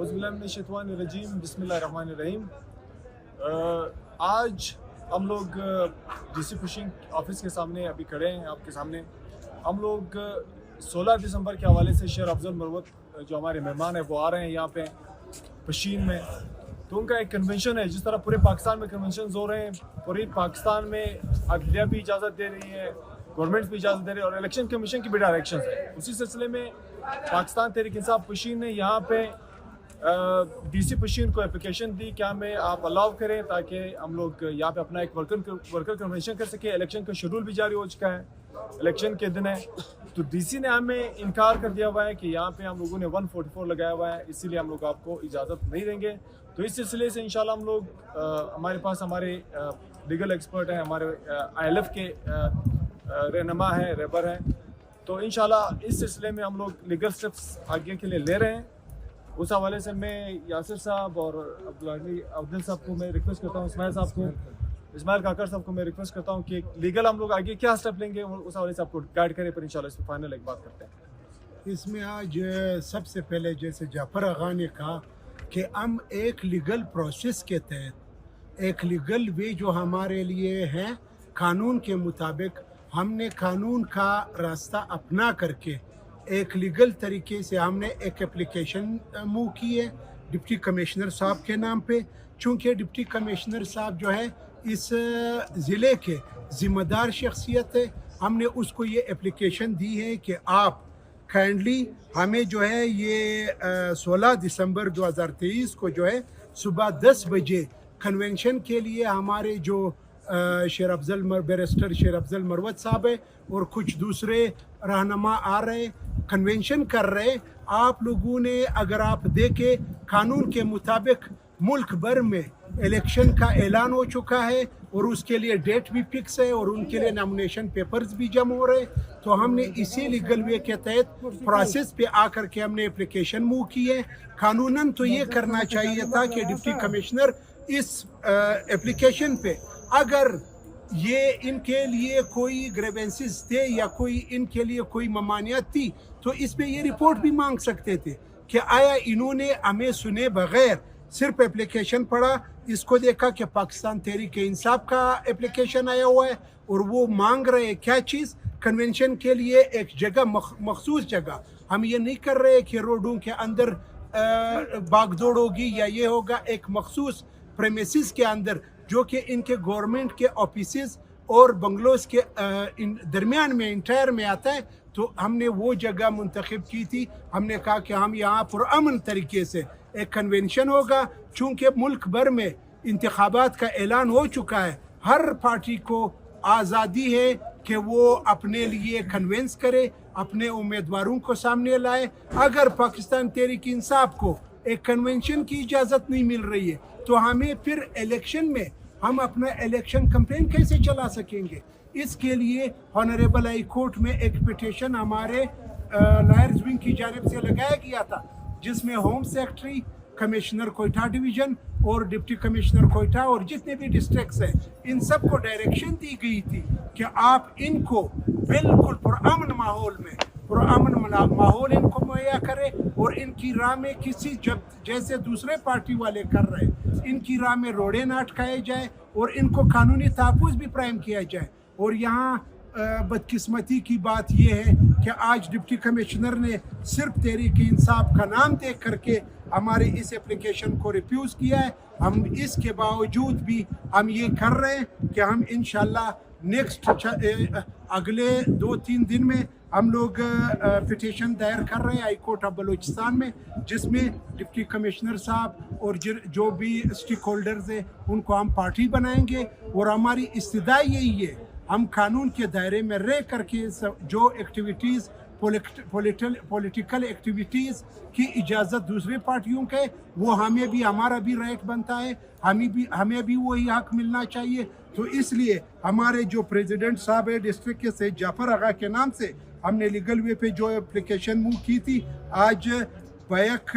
اعوذ باللہ من الشیطان الرجیم بسم اللہ الرحمن الرحیم. آج ہم لوگ ڈی سی فشنگ آفس کے سامنے ابھی کھڑے ہیں آپ کے سامنے. ہم لوگ 16 دسمبر کے حوالے سے شیر افضل مروت جو ہمارے مہمان ہیں وہ آ رہے ہیں یہاں پہ پشین میں. تو ان کا ایک کنونشن ہے, جس طرح پورے پاکستان میں کنونشنز ہو رہے ہیں, پوری پاکستان میں عدلیہ بھی اجازت دے رہی ہے, گورنمنٹ بھی اجازت دے رہی ہے, اور الیکشن کمیشن کی بھی ڈائریکشنز ہے. اسی سلسلے میں پاکستان تحریک انصاف پشین نے یہاں پہ ڈی سی پشین کو اپلیکیشن دی کہ ہمیں آپ الاؤ کریں تاکہ ہم لوگ یہاں پہ اپنا ایک ورکر کنونشن کر سکیں. الیکشن کا شیڈول بھی جاری ہو چکا ہے, الیکشن کے دن ہے. تو ڈی سی نے ہمیں انکار کر دیا ہوا ہے کہ یہاں پہ ہم لوگوں نے 144 لگایا ہوا ہے, اسی لیے ہم لوگ آپ کو اجازت نہیں دیں گے. تو اس سلسلے سے انشاءاللہ ہم لوگ ہمارے پاس ہمارے لیگل ایکسپرٹ ہیں, ہمارے آئی ایل ایف کے رہنما ہیں, ریبر ہیں. تو انشاءاللہ اس سلسلے میں ہم لوگ لیگل سٹیپس آگے کے لیے لے رہے ہیں. اس حوالے سے میں یاسر صاحب اور عبدل صاحب کو میں ریکویسٹ کرتا ہوں, اسماعیل کاکر صاحب کو میں ریکویسٹ کرتا ہوں کہ لیگل ہم لوگ آگے کیا سٹیپ لیں گے, اس حوالے سے آپ کو گائیڈ کریں. پر انشاءاللہ اس پہ فائنل ایک بات کرتے ہیں. اس میں آج سب سے پہلے جیسے جعفر آغا نے کہا کہ ہم ایک لیگل پروسیس کے تحت ایک لیگل وے جو ہمارے لیے ہے قانون کے مطابق, ہم نے قانون کا راستہ اپنا کر کے ایک لیگل طریقے سے ہم نے ایک اپلیکیشن موو کی ہے ڈپٹی کمشنر صاحب کے نام پہ. چونکہ ڈپٹی کمشنر صاحب جو ہے اس ضلع کے ذمہ دار شخصیت ہے, ہم نے اس کو یہ اپلیکیشن دی ہے کہ آپ کائنڈلی ہمیں جو ہے یہ 16 دسمبر 2023 کو جو ہے صبح 10 بجے کنونشن کے لیے ہمارے جو بیرسٹر شیر افضل مروت صاحب ہے اور کچھ دوسرے رہنما آ رہے کنونشن کر رہے. آپ لوگوں نے اگر آپ دیکھیں قانون کے مطابق ملک بھر میں الیکشن کا اعلان ہو چکا ہے اور اس کے لیے ڈیٹ بھی فکس ہے اور ان کے لیے نامنیشن پیپرز بھی جمع ہو رہے. تو ہم نے اسی لیگل وے کے تحت پروسیس پہ آ کر کے ہم نے اپلیکیشن موو کی ہے. قانوناً تو یہ کرنا چاہیے تھا کہ ڈپٹی کمشنر اس اپلیکیشن پہ اگر یہ ان کے لیے کوئی گریونسز تھے یا کوئی ان کے لیے کوئی ممانعت تھی تو اس پہ یہ رپورٹ بھی مانگ سکتے تھے کہ آیا انہوں نے ہمیں سنے بغیر صرف اپلیکیشن پڑھا, اس کو دیکھا کہ پاکستان تحریک انصاف کا اپلیکیشن آیا ہوا ہے اور وہ مانگ رہے کیا چیز کنونشن کے لیے ایک جگہ مخصوص جگہ. ہم یہ نہیں کر رہے کہ روڈوں کے اندر باغ دوڑ ہوگی یا یہ ہوگا, ایک مخصوص پریمیسز کے اندر جو کہ ان کے گورنمنٹ کے آفیسز اور بنگلوز کے درمیان میں انٹائر میں آتا ہے. تو ہم نے وہ جگہ منتخب کی تھی. ہم نے کہا کہ ہم یہاں پرامن طریقے سے ایک کنونشن ہوگا. چونکہ ملک بھر میں انتخابات کا اعلان ہو چکا ہے, ہر پارٹی کو آزادی ہے کہ وہ اپنے لیے کنونس کرے, اپنے امیدواروں کو سامنے لائے. اگر پاکستان تحریک انصاف کو ایک کنونشن کی اجازت نہیں مل رہی ہے تو ہمیں پھر الیکشن میں ہم اپنا الیکشن کمپین کیسے چلا سکیں گے. اس کے لیے آنریبل ہائی کورٹ میں ایک پٹیشن ہمارے لائرز ونگ کی جانب سے لگایا گیا تھا, جس میں home secretary, commissioner Quetta division اور ڈپٹی کمشنر کوئٹہ اور جتنے بھی ڈسٹرکٹس ہیں ان سب کو ڈائریکشن دی گئی تھی کہ آپ ان کو بالکل پرامن ماحول ان کو مہیا کرے اور ان کی راہ میں کسی جیسے دوسرے پارٹی والے کر رہے ان کی راہ میں روڑے نہ اٹکائے جائے اور ان کو قانونی تحفظ بھی فراہم کیا جائے. اور یہاں بدقسمتی کی بات یہ ہے کہ آج ڈپٹی کمشنر نے صرف تحریک انصاف کا نام دیکھ کر کے ہماری اس اپلیکیشن کو ریفیوز کیا ہے. ہم اس کے باوجود بھی ہم یہ کر رہے ہیں کہ ہم انشاءاللہ نیکسٹ اگلے 2-3 دن میں ہم لوگ پٹیشن دائر کر رہے ہیں ہائی کورٹ آف بلوچستان میں, جس میں ڈپٹی کمشنر صاحب اور جو بھی اسٹیک ہولڈرز ہیں ان کو ہم پارٹی بنائیں گے. اور ہماری استدعا یہی ہے, ہم قانون کے دائرے میں رہ کر کے جو ایکٹیویٹیز پولیٹیکل ایکٹیویٹیز کی اجازت دوسرے پارٹیوں کے وہ ہمارا بھی رائٹ بنتا ہے, ہمیں بھی وہی حق ملنا چاہیے. تو اس لیے ہمارے جو پریزیڈنٹ صاحب ہے ڈسٹرکٹ کے سے جعفر آغا کے نام سے ہم نے لیگل وے پہ جو اپلیکیشن موو کی تھی, آج بیک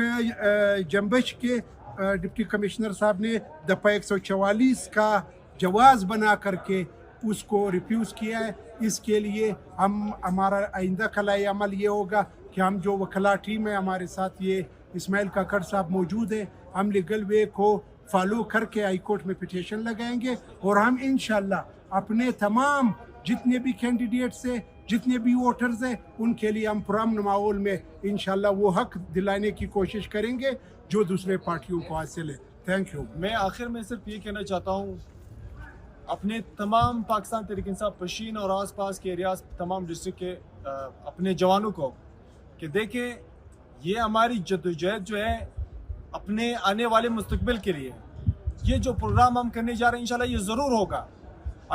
جنبش کے ڈپٹی کمشنر صاحب نے دفعہ 144 کا جواز بنا کر کے اس کو ریفیوز کیا ہے. اس کے لیے ہمارا آئندہ خلائی عمل یہ ہوگا کہ ہم جو وکلا ٹیم ہے ہمارے ساتھ یہ اسماعیل کاکڑ صاحب موجود ہیں. ہم لیگل وے کو فالو کر کے ہائی کورٹ میں پٹیشن لگائیں گے اور ہم انشاءاللہ اپنے تمام جتنے بھی کینڈیڈیٹس ہیں, جتنے بھی ووٹرز ہیں, ان کے لیے ہم پرامن ماحول میں انشاءاللہ وہ حق دلانے کی کوشش کریں گے جو دوسرے پارٹیوں کو حاصل ہے. Thank you. میں آخر میں صرف یہ کہنا چاہتا ہوں اپنے تمام پاکستان تحریک انصاف پشین اور آس پاس کے ایریاز تمام ڈسٹرکٹ کے اپنے جوانوں کو کہ دیکھیں یہ ہماری جدوجہد جو ہے اپنے آنے والے مستقبل کے لیے, یہ جو پروگرام ہم کرنے جا رہے ہیں انشاءاللہ یہ ضرور ہوگا.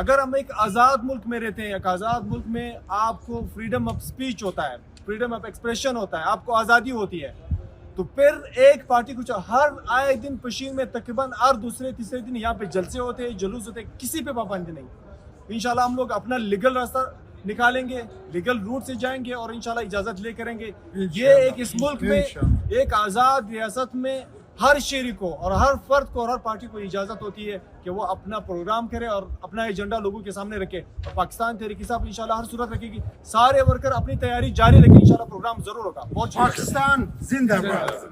اگر ہم ایک آزاد ملک میں رہتے ہیں, ایک آزاد ملک میں آپ کو فریڈم آف سپیچ ہوتا ہے, فریڈم آف ایکسپریشن ہوتا ہے, آپ کو آزادی ہوتی ہے, تو پھر ایک پارٹی کچھ ہر آئے دن پشین میں تقریباً ہر دوسرے تیسرے دن یہاں پہ جلسے ہوتے ہیں, جلوس ہوتے ہیں, کسی پہ پابندی نہیں. انشاءاللہ ہم لوگ اپنا لیگل راستہ نکالیں گے, لیگل روٹ سے جائیں گے اور انشاءاللہ اجازت لے کریں گے. یہ ایک اس ملک میں ایک آزاد ریاست میں ہر شہری کو اور ہر فرد کو اور ہر پارٹی کو اجازت ہوتی ہے کہ وہ اپنا پروگرام کرے اور اپنا ایجنڈا لوگوں کے سامنے رکھے. اور پاکستان تحریک انصاف انشاءاللہ ہر صورت رکھے گی. سارے ورکر اپنی تیاری جاری رکھیں, انشاءاللہ پروگرام ضرور ہوگا. بہت پاکستان زندہ باد.